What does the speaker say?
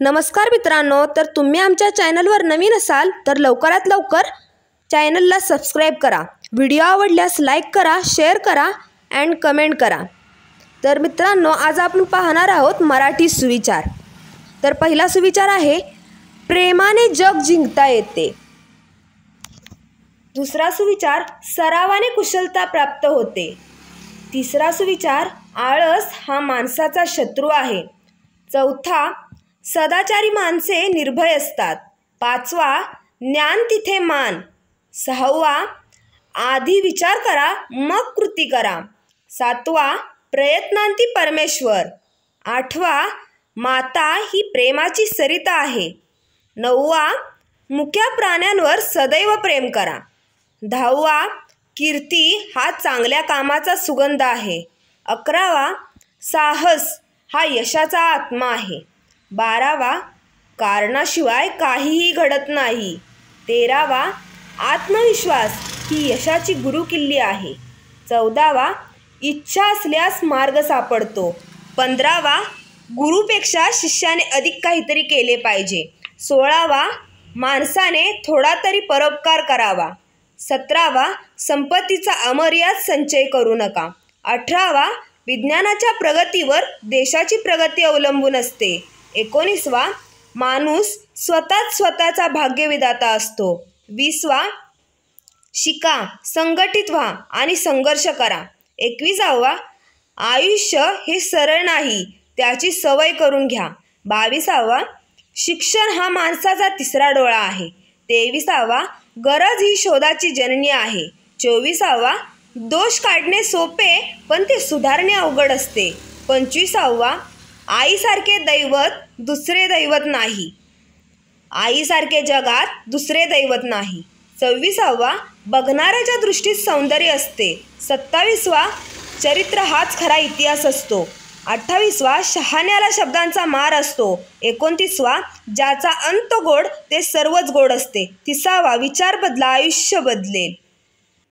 नमस्कार मित्रांनो, तर तुम्ही आमच्या चॅनलवर नवीन असाल तर लवकरात लवकर चॅनलला सबस्क्राईब करा. व्हिडिओ आवडल्यास लाईक करा, शेअर करा अँड कमेंट करा. तर मित्रांनो, आज आपण पाहणार आहोत मराठी सुविचार. तर पहिला सुविचार आहे, प्रेमाने जग जिंकता येते. दुसरा सुविचार, सरावाने कुशलता प्राप्त होते. तिसरा सुविचार, आळस हा माणसाचा शत्रू आहे. चौथा, सदाचारी माणसे निर्भय असतात. पाचवा, ज्ञान तिथे मान. सहावा, आधी विचार करा मग कृती करा. सातवा, प्रयत्नांती परमेश्वर. आठवा, माता ही प्रेमाची सरिता आहे. नववा, मुक्या प्राण्यांवर सदैव प्रेम करा. दहावा, कीर्ती हा चांगल्या कामाचा सुगंध आहे. अकरावा, साहस हा यशाचा आत्मा आहे. बारावा, कारणाशिवाय काहीही घडत नाही. तेरावा, आत्मविश्वास ही यशाची गुरुकिल्ली आहे. चौदावा, इच्छा असल्यास मार्ग सापडतो. 15वा, गुरुपेक्षा शिष्याने अधिक काहीतरी केले पाहिजे. 16वा, माणसाने थोडा तरी परोपकार करावा. 17वा, संपत्तीचा अमर्याद संचय करू नका. 18वा, विज्ञानाच्या प्रगतीवर देशाची प्रगती अवलंबून असते. 19वा, माणूस स्वतःचा भाग्यविधाता असतो. 20वा, शिका, संघटित व्हा आणि संघर्ष करा. 21वा, आयुष्य हे सरळ नाही, त्याची सवय करून घ्या. 22वा, शिक्षण हा माणसाचा तिसरा डोळा आहे. 23वा, गरज ही शोधाची जननी आहे. 24वा, दोष काढणे सोपे पण ते सुधारणे अवघड असते. 25वा, आईसारखे दैवत दुसरे दैवत नाही. आईसारखे जगात दुसरे दैवत नाही. 26वा, बघणाऱ्याच्या दृष्टीत सौंदर्य असते. 27वा, चरित्र हाच खरा इतिहास असतो. 28वा, शहाण्याला शब्दांचा मार असतो. 29वा, ज्याचा अंत गोड ते सर्वच गोड असते. 30वा, विचार बदला आयुष्य बदलेल.